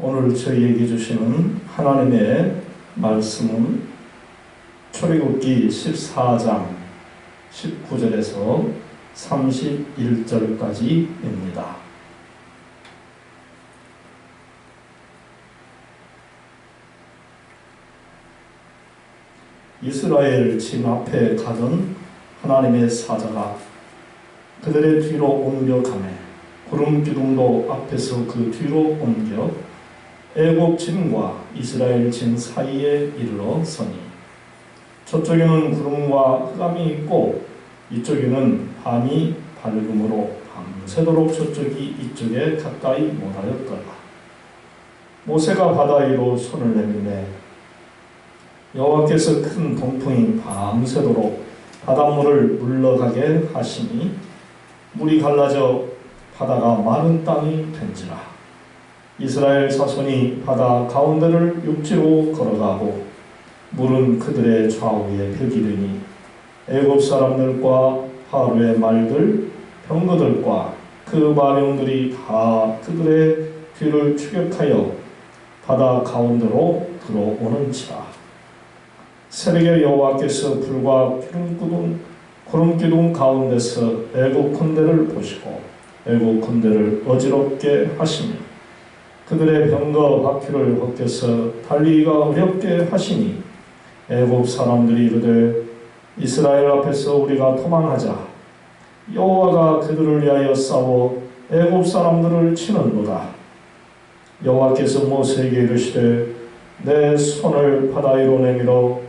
오늘 저희에게 주시는 하나님의 말씀은 출애굽기 14장 19절에서 31절까지입니다. 이스라엘 진 앞에 가던 하나님의 사자가 그들의 뒤로 옮겨가매 구름 기둥도 앞에서 그 뒤로 옮겨 애굽 진과 이스라엘 진 사이에 이르러 서니 저쪽에는 구름과 흑암이 있고 이쪽에는 밤이 밝음으로 밤새도록 저쪽이 이쪽에 가까이 못하였더라. 모세가 바다 위로 손을 내밀매 여호와께서 큰 동풍이 밤새도록 바닷물을 물러가게 하시니 물이 갈라져 바다가 마른 땅이 된지라. 이스라엘 자손이 바다 가운데를 육지로 걸어가고 물은 그들의 좌우에 벽이 되니 애굽 사람들과 파로의 말들 병거들과 그 마병들이 다 그들의 뒤를 추격하여 바다 가운데로 들어오는지라. 새벽에 여호와께서 불과 구름기둥 가운데서 애굽 군대를 보시고 애굽 군대를 어지럽게 하시니 그들의 병거 바퀴를 벗겨서 달리기가 어렵게 하시니 애굽 사람들이 이르되 이스라엘 앞에서 우리가 도망하자. 여호와가 그들을 위하여 싸워 애굽 사람들을 치는도다. 여호와께서 모세에게 이르시되 내 손을 바다 위로 내밀어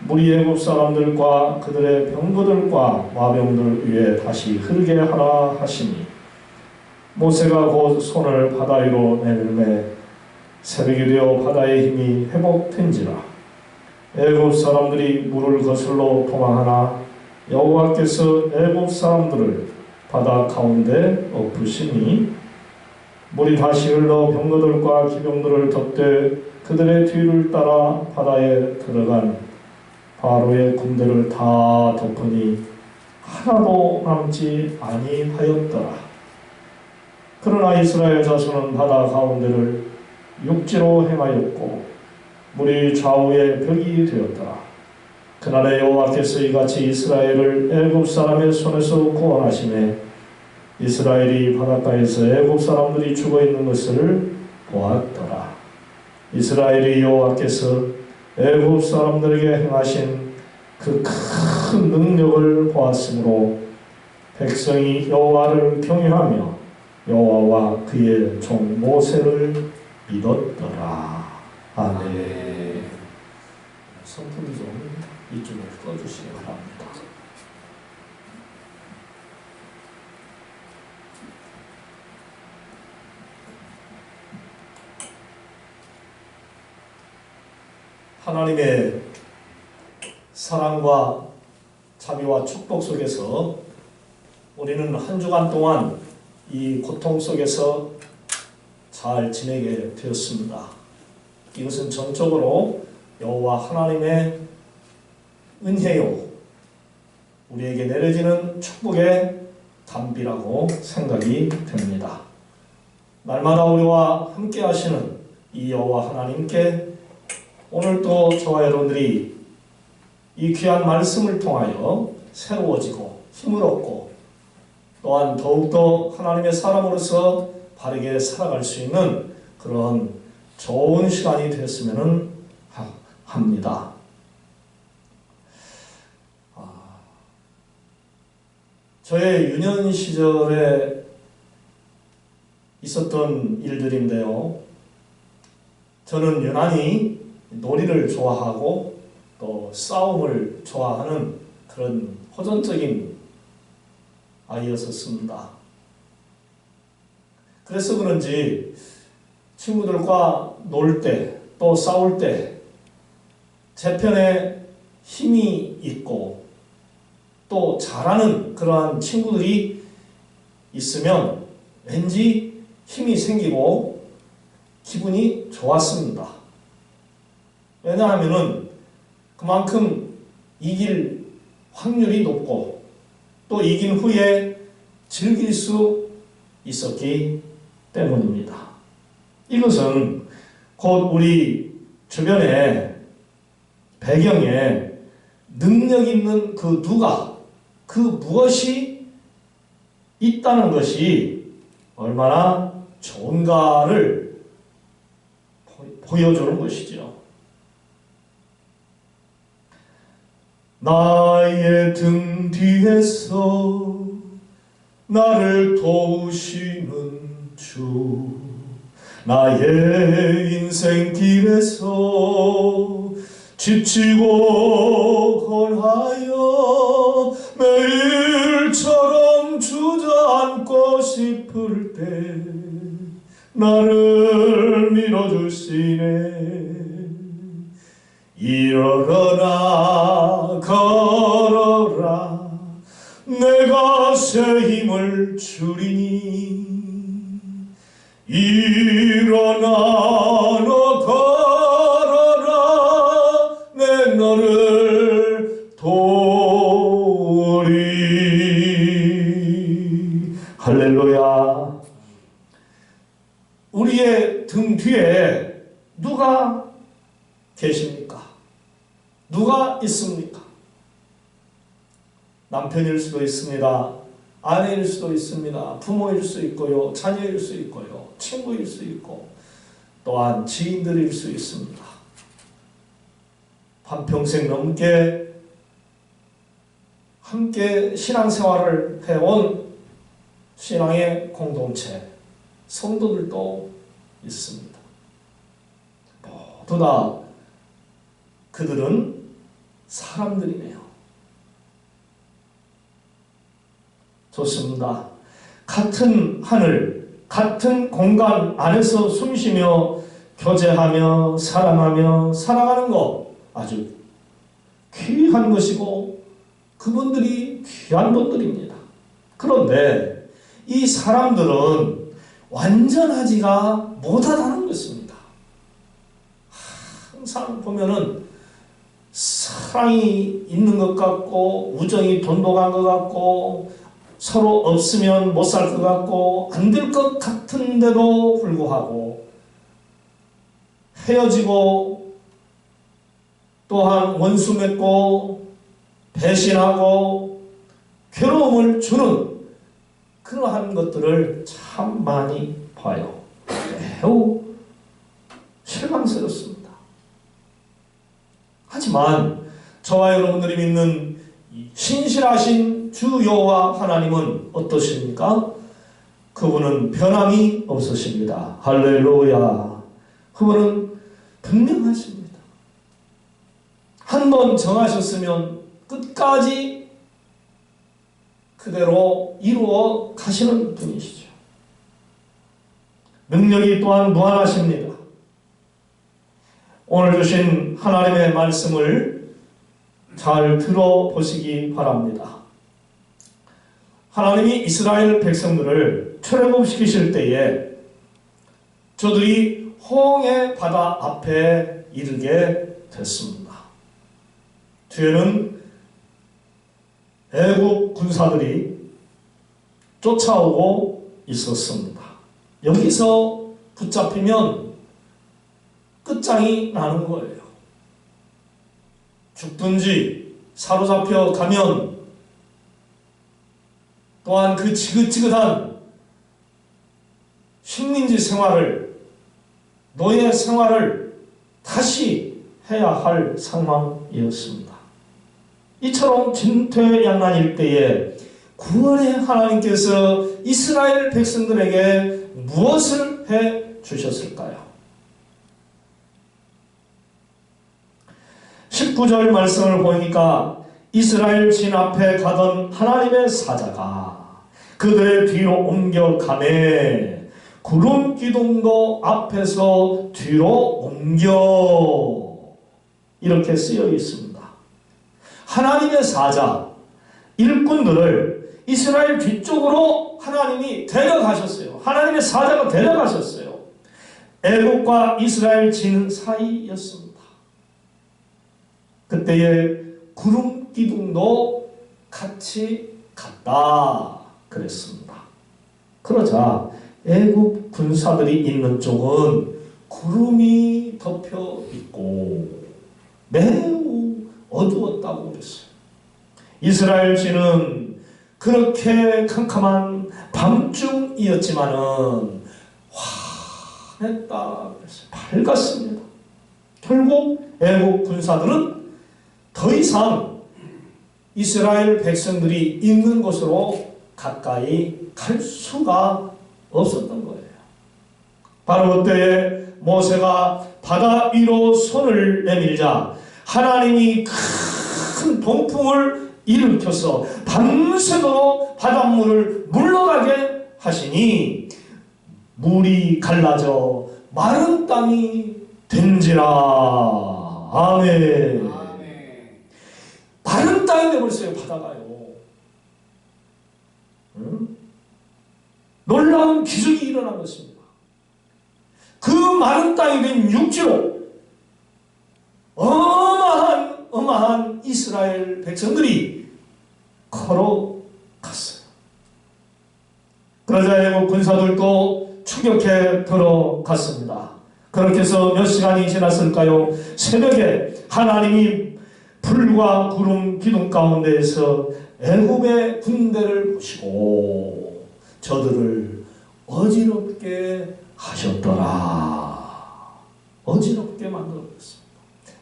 물이 애굽 사람들과 그들의 병거들과 마병들 위에 다시 흐르게 하라 하시니 모세가 곧 손을 바다 위로 내밀매 새벽이 되어 바다의 힘이 회복된지라. 애굽 사람들이 물을 거슬러 도망하나 여호와께서 애굽 사람들을 바다 가운데 엎으시니 물이 다시 흘러 병거들과 기병들을 덮되 그들의 뒤를 따라 바다에 들어간 바로의 군대를 다 덮으니 하나도 남지 아니하였더라. 그러나 이스라엘 자손은 바다 가운데를 육지로 행하였고 물이 좌우에 벽이 되었더라. 그날에 여호와께서 이같이 이스라엘을 애굽 사람의 손에서 구원하시매 이스라엘이 바닷가에서 애굽 사람들이 죽어있는 것을 보았더라. 이스라엘이 여호와께서 애굽 사람들에게 행하신 그 큰 능력을 보았으므로 백성이 여호와를 경외하며 여호와와 그의 종 모세를 믿었더라. 아멘. 성품 좀 이쪽에 꺼주시기 바랍니다. 하나님의 사랑과 자비와 축복 속에서 우리는 한 주간 동안 이 고통 속에서 잘 지내게 되었습니다. 이것은 전적으로 여호와 하나님의 은혜요, 우리에게 내려지는 축복의 담비라고 생각이 됩니다. 날마다 우리와 함께 하시는 이 여호와 하나님께 오늘도 저와 여러분들이 이 귀한 말씀을 통하여 새로워지고 힘을 얻고 또한 더욱더 하나님의 사람으로서 바르게 살아갈 수 있는 그런 좋은 시간이 되었으면 합니다. 저의 유년 시절에 있었던 일들인데요. 저는 유난히 놀이를 좋아하고 또 싸움을 좋아하는 그런 호전적인 아이였었습니다. 그래서 그런지 친구들과 놀 때 또 싸울 때 제 편에 힘이 있고 또 잘하는 그러한 친구들이 있으면 왠지 힘이 생기고 기분이 좋았습니다. 왜냐하면 그만큼 이길 확률이 높고 또 이긴 후에 즐길 수 있었기 때문입니다. 이것은 곧 우리 주변에 배경에 능력 있는 그 누가, 그 무엇이 있다는 것이 얼마나 좋은가를 보여주는 것이죠. 나의 등 뒤에서 나를 도우시는 주, 나의 인생길에서 지치고 권하여 매일처럼 주저앉고 싶을 때 나를 밀어주시네. 일어나 걸어라 내가 새 힘을 주리니. 일어나 너 걸어라 내 너를 도우리. 할렐루야. 우리의 등 뒤에 누가 계십니까? 누가 있습니까? 남편일 수도 있습니다. 아내일 수도 있습니다. 부모일 수 있고요. 자녀일 수 있고요. 친구일 수 있고 또한 지인들일 수 있습니다. 한평생 넘게 함께 신앙생활을 해온 신앙의 공동체, 성도들도 있습니다. 모두 다 그들은 사람들이네요. 좋습니다. 같은 하늘, 같은 공간 안에서 숨쉬며 교제하며 사랑하며 살아가는 것 아주 귀한 것이고 그분들이 귀한 분들입니다. 그런데 이 사람들은 완전하지가 못하다는 것입니다. 항상 보면은 사랑이 있는 것 같고 우정이 돈독한 것 같고 서로 없으면 못 살 것 같고 안 될 것 같은데도 불구하고 헤어지고 또한 원수 맺고 배신하고 괴로움을 주는 그러한 것들을 참 많이 봐요. 매우 실망스럽습니다. 하지만 저와 여러분들이 믿는 신실하신 주 여호와 하나님은 어떠십니까? 그분은 변함이 없으십니다. 할렐루야. 그분은 분명하십니다. 한번 정하셨으면 끝까지 그대로 이루어 가시는 분이시죠. 능력이 또한 무한하십니다. 오늘 주신 하나님의 말씀을 잘 들어보시기 바랍니다. 하나님이 이스라엘 백성들을 출애굽시키실 때에 저들이 홍해 바다 앞에 이르게 됐습니다. 뒤에는 애국 군사들이 쫓아오고 있었습니다. 여기서 붙잡히면 끝장이 나는 거예요. 죽든지 사로잡혀 가면 또한 그 지긋지긋한 식민지 생활을, 노예 생활을 다시 해야 할 상황이었습니다. 이처럼 진퇴양난일 때에 구원의 하나님께서 이스라엘 백성들에게 무엇을 해 주셨을까요? 19절 말씀을 보니까 이스라엘 진 앞에 가던 하나님의 사자가 그들의 뒤로 옮겨가매 구름 기둥도 앞에서 뒤로 옮겨 이렇게 쓰여 있습니다. 하나님의 사자, 일꾼들을 이스라엘 뒤쪽으로 하나님이 데려가셨어요. 하나님의 사자가 데려가셨어요. 애국과 이스라엘 지는 사이였습니다. 그때의 구름 기둥도 같이 갔다 그랬습니다. 그러자 애국 군사들이 있는 쪽은 구름이 덮여 있고 매우 어두웠다고 그랬어요. 이스라엘 지는 그렇게 캄캄한 밤중이었지만은 환했다 그랬어요. 밝았습니다. 결국 애국 군사들은 더 이상 이스라엘 백성들이 있는 곳으로 가까이 갈 수가 없었던 거예요. 바로 그때에 모세가 바다 위로 손을 내밀자 하나님이 큰 동풍을 일으켜서 밤새도록 바닷물을 물러가게 하시니 물이 갈라져 마른 땅이 된지라. 아멘. 마른 땅이 되어버렸어요. 바다가요. 놀라운 기적이 일어난 것입니다. 그 마른 땅이 된 육지로 어마한 이스라엘 백성들이 걸어갔어요. 그러자 애국 군사들도 추격해 들어갔습니다. 그렇게 해서 몇 시간이 지났을까요? 새벽에 하나님이 불과 구름 기둥 가운데에서 애굽의 군대를 보시고 저들을 어지럽게 하셨더라. 어지럽게 만들어버렸습니다.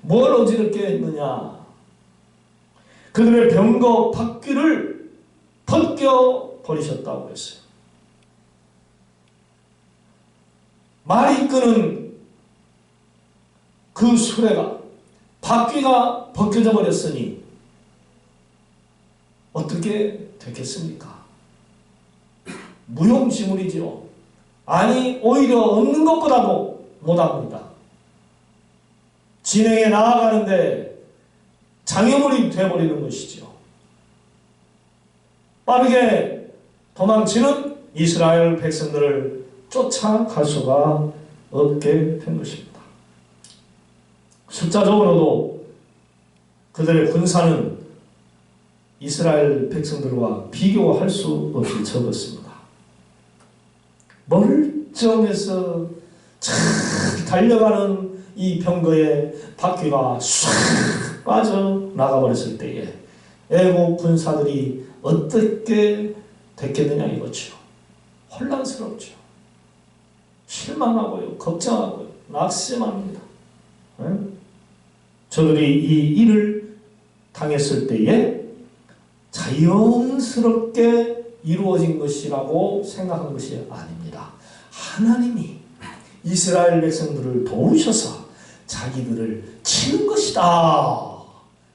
뭘 어지럽게 했느냐? 그들의 병거 바퀴를 벗겨버리셨다고 했어요. 말이 끄는 그 수레가 바퀴가 벗겨져 버렸으니 어떻게 됐겠습니까? 무용지물이지요. 아니 오히려 없는 것보다도 못합니다. 진행해 나아가는데 장애물이 되어버리는 것이지요. 빠르게 도망치는 이스라엘 백성들을 쫓아갈 수가 없게 된 것입니다. 숫자적으로도 그들의 군사는 이스라엘 백성들과 비교할 수 없이 적었습니다. 멀쩡해서 잘 달려가는 이 병거에 바퀴가 쑥 빠져나가 버렸을 때에 애국 군사들이 어떻게 됐겠느냐 이거죠. 혼란스럽죠. 실망하고요. 걱정하고요. 낙심합니다. 저들이 이 일을 당했을 때에 자연스럽게 이루어진 것이라고 생각한 것이 아닙니다. 하나님이 이스라엘 백성들을 도우셔서 자기들을 치는 것이다.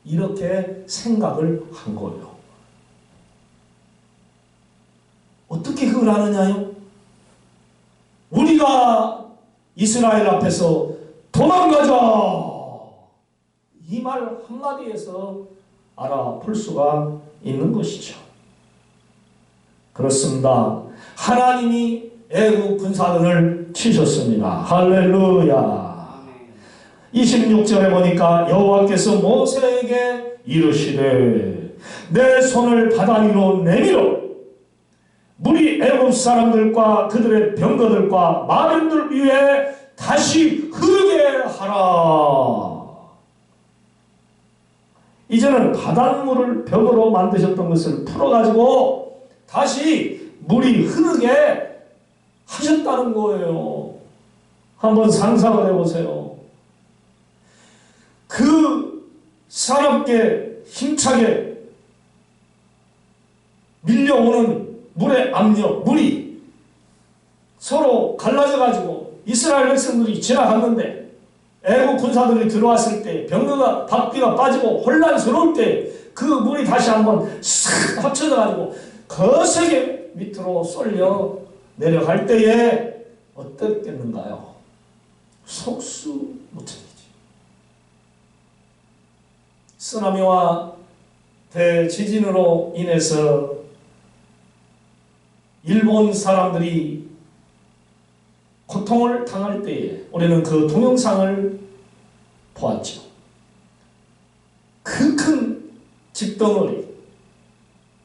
이렇게 생각을 한 거예요. 어떻게 그걸 하느냐요? 우리가 이스라엘 앞에서 도망가자. 이 말 한마디에서 알아볼 수가 있는 것이죠. 그렇습니다. 하나님이 애국 군사들을 치셨습니다. 할렐루야. 26절에 보니까 여호와께서 모세에게 이르시되 내 손을 바다 위로 내밀어 물이 애굽 사람들과 그들의 병거들과 마병들 위에 다시 흐르게 하라. 이제는 바닷물을 벽으로 만드셨던 것을 풀어가지고 다시 물이 흐르게 하셨다는 거예요. 한번 상상을 해보세요. 그 사납게 힘차게 밀려오는 물의 압력, 물이 서로 갈라져가지고 이스라엘 백성들이 지나갔는데 애국 군사들이 들어왔을 때 병거가 바퀴가 빠지고 혼란스러울 때 그 물이 다시 한번 싹 합쳐져가지고 거세게 밑으로 쏠려 내려갈 때에 어떻겠는가요? 속수무책이지. 쓰나미와 대지진으로 인해서 일본 사람들이 고통을 당할 때에 우리는 그 동영상을 보았죠. 그 큰 집덩어리,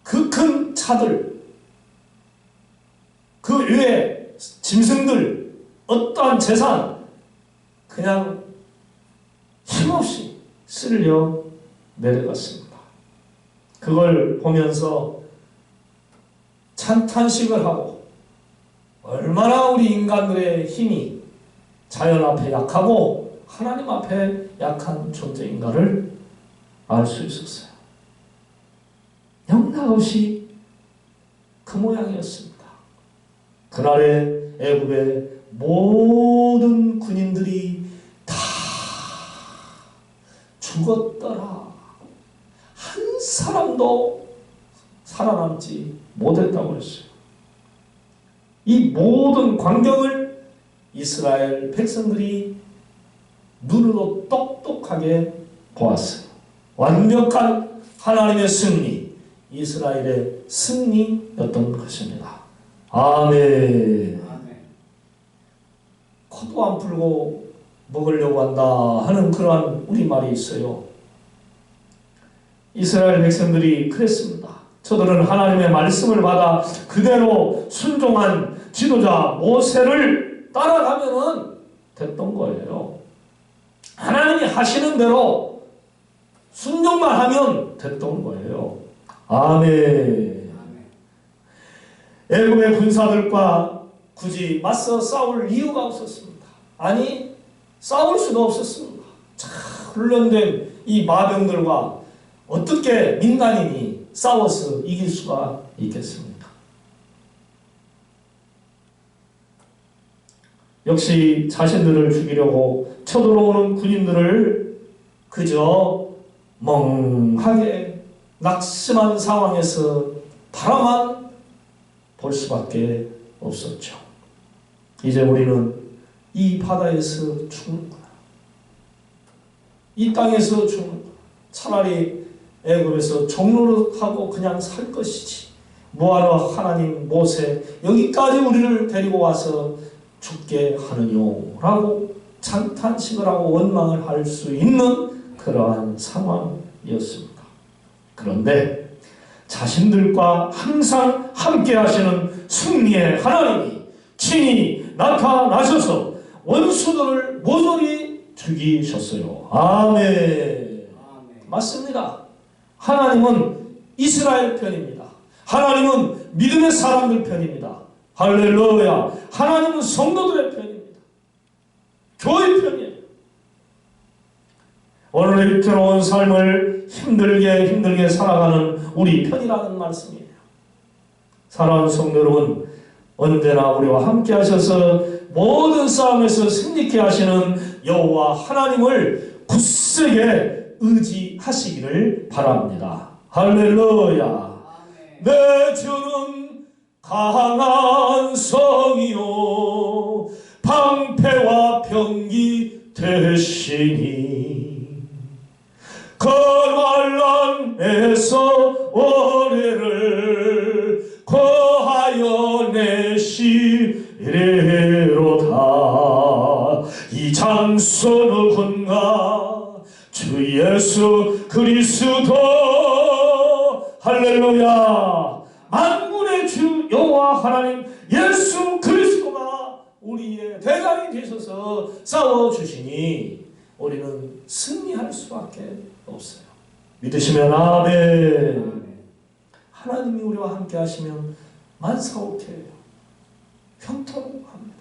그 큰 차들, 그 위에 짐승들, 어떠한 재산 그냥 힘없이 쓸려 내려갔습니다. 그걸 보면서 찬탄식을 하고 얼마나 우리 인간들의 힘이 자연 앞에 약하고 하나님 앞에 약한 존재인가를 알 수 있었어요. 영락없이 그 모양이었습니다. 그날에 애굽의 모든 군인들이 다 죽었더라. 한 사람도 살아남지 못했다고 했어요. 이 모든 광경을 이스라엘 백성들이 눈으로 똑똑하게 보았어요. 완벽한 하나님의 승리, 이스라엘의 승리였던 것입니다. 아멘. 코도 안 풀고 먹으려고 한다 하는 그러한 우리말이 있어요. 이스라엘 백성들이 그랬습니다. 저들은 하나님의 말씀을 받아 그대로 순종한 지도자 모세를 따라가면 됐던 거예요. 하나님이 하시는 대로 순종만 하면 됐던 거예요. 아멘. 애굽의 군사들과 굳이 맞서 싸울 이유가 없었습니다. 아니, 싸울 수도 없었습니다. 잘 훈련된 이 마병들과 어떻게 민간인이 싸워서 이길 수가 있겠습니까? 역시 자신들을 죽이려고 쳐들어오는 군인들을 그저 멍하게 낙심한 상황에서 바라만 볼 수밖에 없었죠. 이제 우리는 이 바다에서 죽는구나. 이 땅에서 죽는구나. 차라리 애굽에서 종노릇하고 그냥 살 것이지. 뭐하러 하나님 모세 여기까지 우리를 데리고 와서 죽게 하느뇨 라고 찬탄식을 하고 원망을 할 수 있는 그러한 상황이었습니다. 그런데 자신들과 항상 함께 하시는 승리의 하나님이 친히 나타나셔서 원수들을 모조리 죽이셨어요. 아멘. 맞습니다. 하나님은 이스라엘 편입니다. 하나님은 믿음의 사람들 편입니다. 할렐루야. 하나님은 성도들의 편입니다. 교회 편이에요. 오늘 힘겨운 삶을 힘들게 살아가는 우리 편이라는 말씀이에요. 사랑하는 성도 여러분, 언제나 우리와 함께 하셔서 모든 싸움에서 승리케 하시는 여호와 하나님을 굳세게 의지하시기를 바랍니다. 할렐루야. 내 주는 강한 성이요 방패와 병기 되시니 거활란에서 오래를 거하여 내시리로다. 이 장소 누군가 주 예수 그리스도. 할렐루야. 만군의 주 여호와 하나님 예수 그리스도가 우리의 대장이 되셔서 싸워주시니 우리는 승리할 수밖에 없어요. 믿으시면 아멘. 하나님이 우리와 함께 하시면 만사오케 해요. 형통합니다.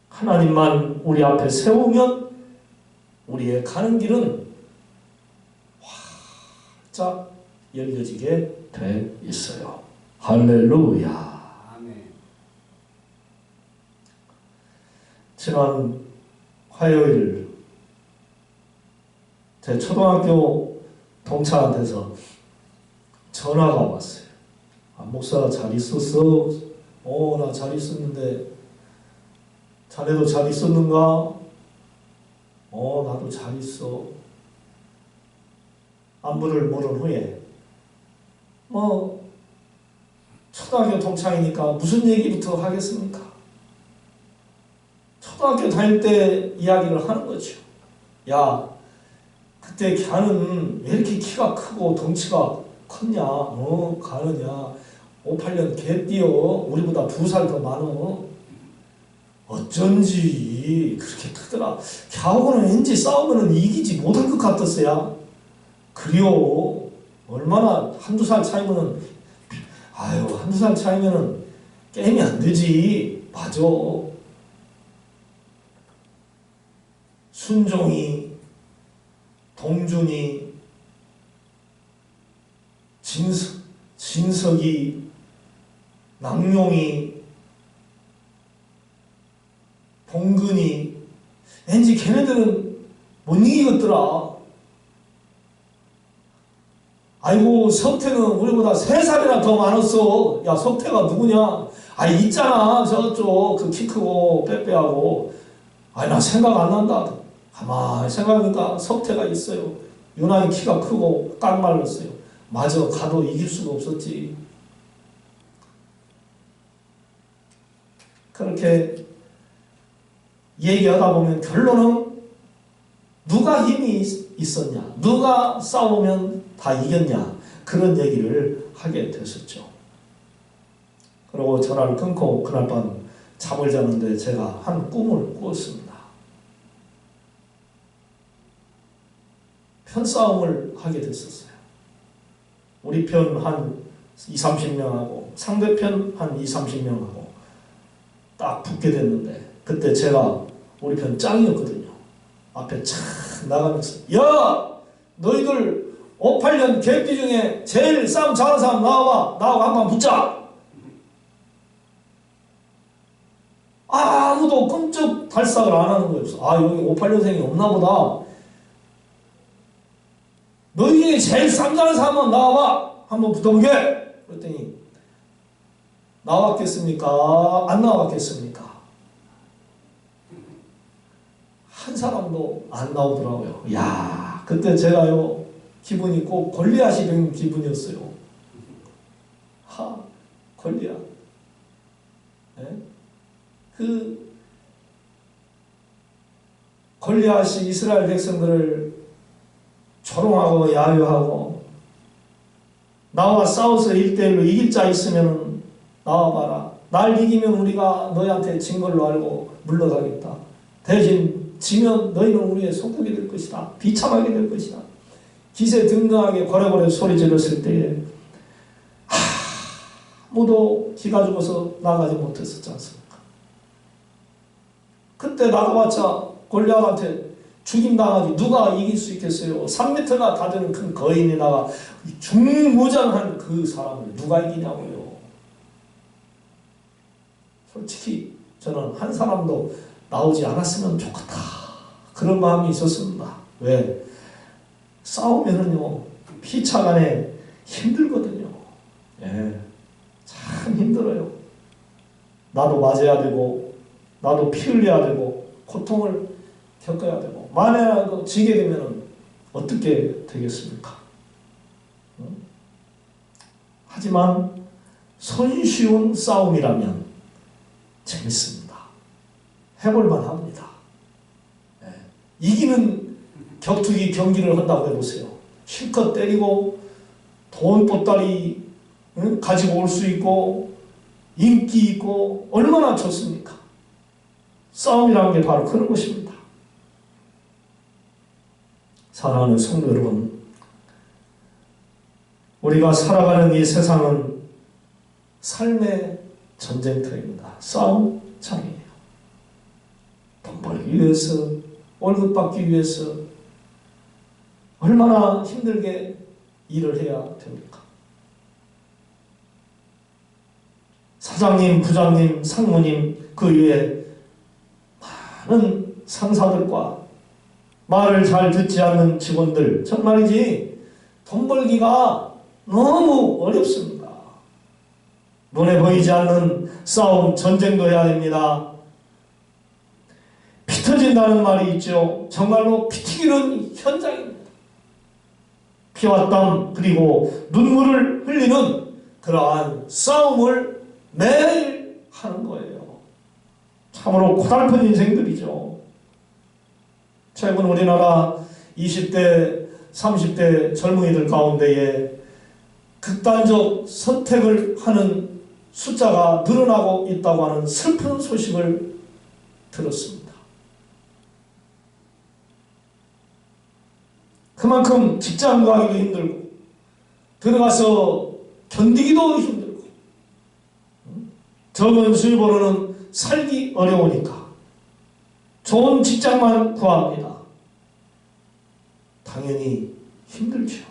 하나님만 우리 앞에 세우면 우리의 가는 길은 활짝 열려지게 돼 있어요. 할렐루야. 아멘. 지난 화요일 제 초등학교 동창한테서 전화가 왔어요. 목사 잘 있었어? 나 잘 있었는데 자네도 잘 있었는가? 나도 잘 있어. 안부를 물은 후에 초등학교 동창이니까 무슨 얘기부터 하겠습니까? 초등학교 다닐 때 이야기를 하는 거죠. 야, 그때 걔는 왜 이렇게 키가 크고 덩치가 컸냐? 가느냐? 58년 걔 뛰어. 우리보다 2살 더 많어. 어쩐지 그렇게 크더라. 걔하고는 왠지 싸우면 이기지 못할 것 같았어야. 그래요. 얼마나 한두 살 차이면은, 한두 살 차이면은 게임이 안 되지. 맞아. 순종이, 동준이, 진석이, 남용이, 봉근이, 왠지 걔네들은 못 이기겠더라. 아이고, 석태는 우리보다 3살이나 더 많았어. 야, 석태가 누구냐? 있잖아. 저쪽, 그 키 크고, 빼빼하고. 나 생각 안 난다. 가만히 생각하니까 석태가 있어요. 유난히 키가 크고, 딱 말랐어요. 맞아, 가도 이길 수가 없었지. 그렇게 얘기하다 보면 결론은 누가 힘이 있었냐, 누가 싸우면 다 이겼냐, 그런 얘기를 하게 됐었죠. 그리고 전화를 끊고 그날 밤 잠을 자는데 제가 한 꿈을 꾸었습니다. 편싸움을 하게 됐었어요. 우리 편 한 20-30명하고 상대편 한 20-30명하고 딱 붙게 됐는데, 그때 제가 우리 편 짱이었거든요. 앞에 착 나가면서, 야! 너희들 58년 개띠 중에 제일 싸움 잘하는 사람 나와봐. 나하고 한번 붙자. 아무도 끔찍 달싹을 안 하는 거였어. 여기 58년생이 없나 보다. 너희 중에 제일 싸움 잘하는 사람 나와봐. 한번 붙어보게. 그랬더니 나왔겠습니까? 안 나왔겠습니까? 한 사람도 안 나오더라고요. 야, 그때 제가요, 기분이 꼭 골리앗이 된 기분이었어요. 골리앗. 네? 그 골리앗이 이스라엘 백성들을 조롱하고 야유하고, 나와 싸워서 1대1로 이길 자 있으면 나와봐라. 날 이기면 우리가 너희한테 진 걸로 알고 물러가겠다. 대신 지면 너희는 우리의 속국이 될 것이다. 비참하게 될 것이다. 기세등등하게 고래고래 소리 질렀을 때에 아무도 기가 죽어서 나가지 못했었지 않습니까? 그때 나가봤자 골리앗한테 죽임당하지 누가 이길 수 있겠어요? 3m가 다 되는 큰 거인에다가 중무장한 그 사람을 누가 이기냐고요. 솔직히 저는 한 사람도 나오지 않았으면 좋겠다, 그런 마음이 있었습니다. 왜? 싸우면은요, 피차간에 힘들거든요. 예, 참 힘들어요. 나도 맞아야 되고, 나도 피 흘려야 되고, 고통을 겪어야 되고, 만약에 지게 되면 어떻게 되겠습니까? 하지만 손쉬운 싸움이라면 재밌습니다. 해볼만 합니다. 네. 이기는 격투기 경기를 한다고 해보세요. 실컷 때리고 돈 보따리 가지고 올 수 있고 인기 있고 얼마나 좋습니까? 싸움이라는 게 바로 그런 것입니다. 사랑하는 성도 여러분, 우리가 살아가는 이 세상은 삶의 전쟁터입니다. 싸움장이에요. 돈 벌기 위해서, 월급 받기 위해서 얼마나 힘들게 일을 해야 됩니까? 사장님, 부장님, 상무님, 그 위에 많은 상사들과 말을 잘 듣지 않는 직원들, 정말이지 돈 벌기가 너무 어렵습니다. 눈에 보이지 않는 싸움, 전쟁도 해야 됩니다. 피 터진다는 말이 있죠. 정말로 피 튀기는 현장입니다. 피와 땀 그리고 눈물을 흘리는 그러한 싸움을 매일 하는 거예요. 참 참으로 고달픈 인생들이죠. 최근 우리나라 20대, 30대 젊은이들 가운데에 극단적 선택을 하는 숫자가 늘어나고 있다고 하는 슬픈 소식을 들었습니다. 그만큼 직장 가기도 힘들고 들어가서 견디기도 힘들고 적은 수입으로는 살기 어려우니까 좋은 직장만 구합니다. 당연히 힘들죠.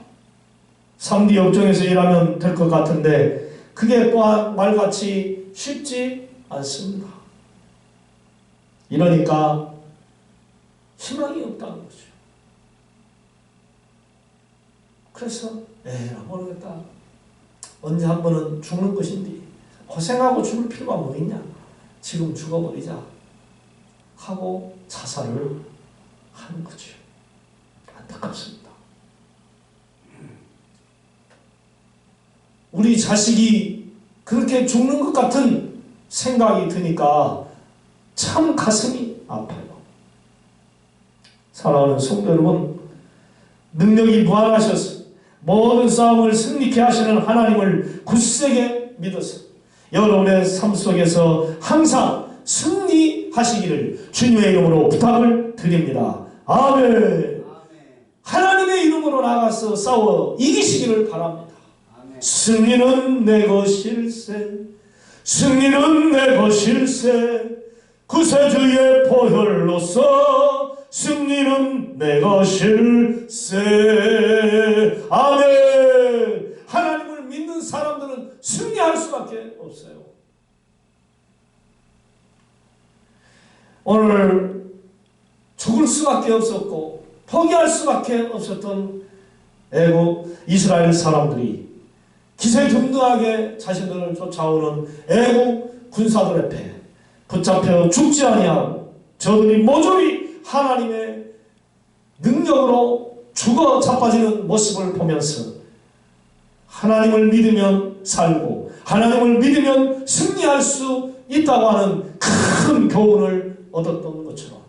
3D 업종에서 일하면 될 것 같은데 그게 또한 말같이 쉽지 않습니다. 이러니까 희망이 없다는 거죠. 그래서 모르겠다. 언제 한 번은 죽는 것인데 고생하고 죽을 필요가 뭐 있냐. 지금 죽어버리자 하고 자살을 하는 거죠. 안타깝습니다. 우리 자식이 그렇게 죽는 것 같은 생각이 드니까 참 가슴이 아파요. 사랑하는 성도 여러분, 능력이 무한하셔서 모든 싸움을 승리케 하시는 하나님을 굳세게 믿어서 여러분의 삶 속에서 항상 승리하시기를 주님의 이름으로 부탁을 드립니다. 아멘. 하나님의 이름으로 나가서 싸워 이기시기를 바랍니다. 승리는 내 것일세, 승리는 내 것일세, 구세주의 보혈로서 승리는 내 것일세. 아멘. 하나님을 믿는 사람들은 승리할 수밖에 없어요. 오늘 죽을 수밖에 없었고 포기할 수밖에 없었던 애국 이스라엘 사람들이 기세등등하게 자신들을 쫓아오는 애국 군사들 앞에 붙잡혀 죽지 아니하고 저들이 모조리 하나님의 능력으로 죽어 자빠지는 모습을 보면서 하나님을 믿으면 살고 하나님을 믿으면 승리할 수 있다고 하는 큰 교훈을 얻었던 것처럼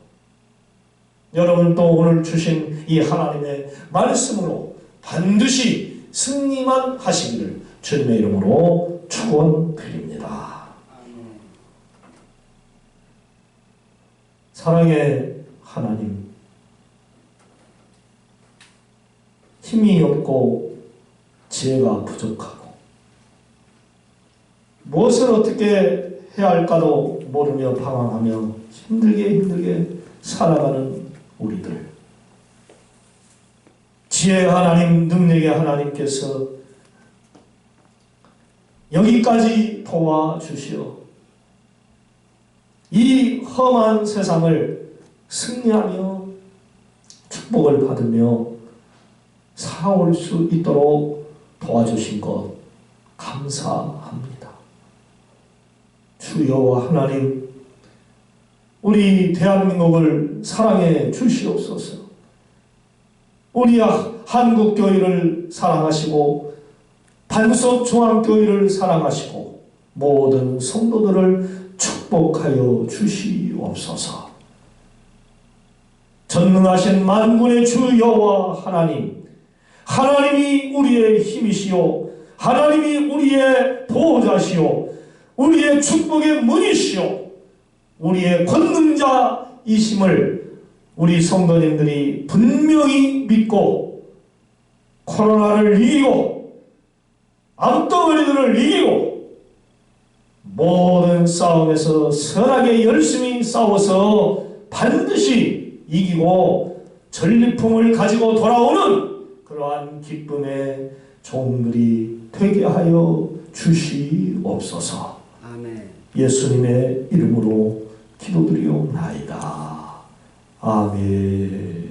여러분도 오늘 주신 이 하나님의 말씀으로 반드시 승리만 하시기를 주님의 이름으로 축원드립니다. 사랑의 하나님, 힘이 없고 지혜가 부족하고 무엇을 어떻게 해야 할까도 모르며 방황하며 힘들게 살아가는 우리들, 지혜의 하나님, 능력의 하나님께서 여기까지 도와주시어 이 험한 세상을 승리하며 축복을 받으며 살아올 수 있도록 도와주신 것 감사합니다. 주여 하나님, 우리 대한민국을 사랑해 주시옵소서. 우리 한국교회를 사랑하시고 반석중앙교회를 사랑하시고 모든 성도들을 축복하여 주시옵소서. 전능하신 만군의 주 여호와 하나님, 하나님이 우리의 힘이시오, 하나님이 우리의 보호자시오, 우리의 축복의 문이시오, 우리의 권능자이심을 우리 성도님들이 분명히 믿고 코로나를 이기고 암덩어리들을 이기고 모든 싸움에서 선하게 열심히 싸워서 반드시 이기고 전리품을 가지고 돌아오는 그러한 기쁨의 종들이 되게 하여 주시옵소서. 아멘. 예수님의 이름으로 기도드리옵나이다. 아멘.